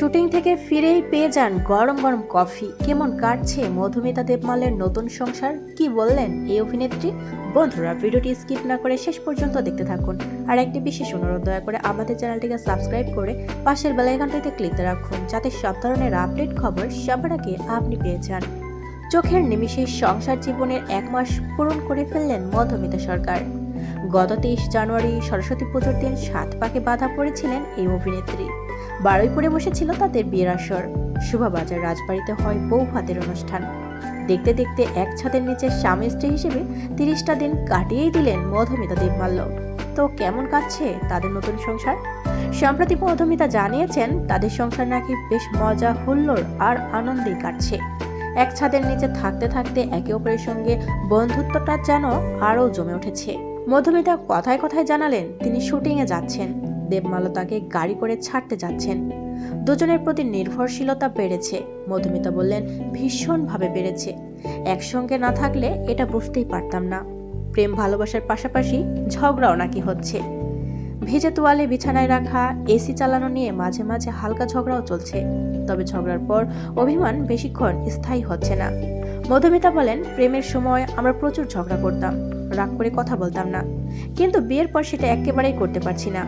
Shooting থেকে ফিরেই পেয়ে যান গরম গরম কফি। কেমন কাটছে মধুমিতা দেবমালের নতুন সংসার, কি বললেন এই অভিনেত্রী? বন্ধুরা, ভিডিওটি স্কিপ না করে শেষ পর্যন্ত দেখতে থাকুন। আর একটি বিশেষ অনুরোধ, দয়া করে আমাদের চ্যানেলটিকে সাবস্ক্রাইব করে পাশের বেল আইকনটিতে ক্লিক রাখুন, যাতে সব ধরনের আপডেট খবর সবার আগে আপনি পেয়ে যান। চোখের নিমিষে সংসার জীবনের 1 মাস পূরণ করে ফেললেন মধুমিতা সরকার। গত 23 জানুয়ারি সরস্বতী পুজোর দিন 7 পাকে বাধা পড়েছিলেন এই অভিনেত্রী। বারুইপুরে বসেছিল তাদের বিয়ের আসর। শোভাবাজার রাজবাড়িতে হয় বউ ভাতের অনুষ্ঠান। দেখতে দেখতে এক ছাদের নিচে স্বামী স্ত্রী হিসেবে 30টা দিন কাটিয়েই দিলেন মধুমিতা দেবমাল্য। তো কেমন কাটছে তাদের নতুন সংসার? সম্প্রতি মধুমিতা জানিয়েছেন তাদের সংসার নাকি বেশ মজা, হুল্লোড় আর আনন্দেই কাটছে। এক ছাদের নিচে থাকতে থাকতে একে অপরের সঙ্গে বন্ধুত্বটা যেন আরও জমে উঠেছে। মধুমিতা কথায় কথায় জানালেন তিনি শুটিংয়ে যাচ্ছেন, দেবমাল্য তাকে গাড়ি করে ছাড়তে যাচ্ছেন। দুজনের প্রতি নির্ভরশীলতা বেড়েছে। মধুমিতা বললেন ভীষণভাবে বেড়েছে। একসঙ্গে না থাকলে এটা বুঝতেই পারতাম না। প্রেম ভালোবাসার পাশাপাশি ঝগড়াও নাকি হচ্ছে। ভেজে তোয়ালে বিছানায় রাখা, এসি চালানো নিয়ে মাঝে মাঝে হালকা ঝগড়াও চলছে। তবে ঝগড়ার পর অভিমান বেশিক্ষণ স্থায়ী হচ্ছে না। মধুমিতা বলেন, প্রেমের সময় আমরা প্রচুর ঝগড়া করতাম, রাগ করে কথা বলতাম না, কিন্তু বিয়ের পর সেটা একেবারেই করতে পারছি না।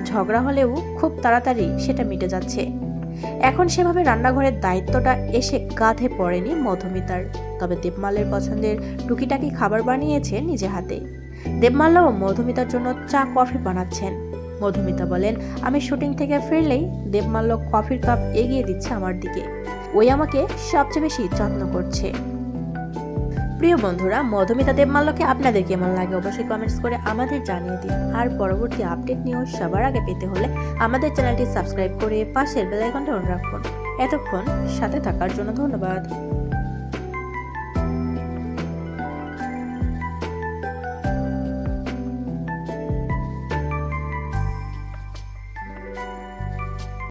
ঝগড়া হলেও খুব তাড়াতাড়ি সেটা মিটে যাচ্ছে। এখন সেভাবে রান্নাঘরের দায়িত্বটা এসে কাঁধে পড়েনি মধুমিতার। তবে দেবমাল্যের পছন্দের টুকিটাকি খাবার বানিয়েছে নিজে হাতে। দেবমাল্য ও মধুমিতার জন্য চা কফি বানাচ্ছেন। মধুমিতা বলেন, আমি শুটিং থেকে ফিরলেই দেবমাল্য কফির কাপ এগিয়ে দিচ্ছে আমার দিকে। ওই আমাকে সবচেয়ে বেশি যত্ন করছে। প্রিয় বন্ধুরা, মধুমিতা দেবমাল্যকে আপনাদের কেমন লাগে অবশ্যই কমেন্টস করে আমাদের জানিয়ে দিন। আর পরবর্তী আপডেট নিউজ সবার আগে পেতে হলে আমাদের চ্যানেলটি সাবস্ক্রাইব করে পাশের বেল আইকনটা অন রাখুন। এতক্ষণ সাথে থাকার জন্য ধন্যবাদ।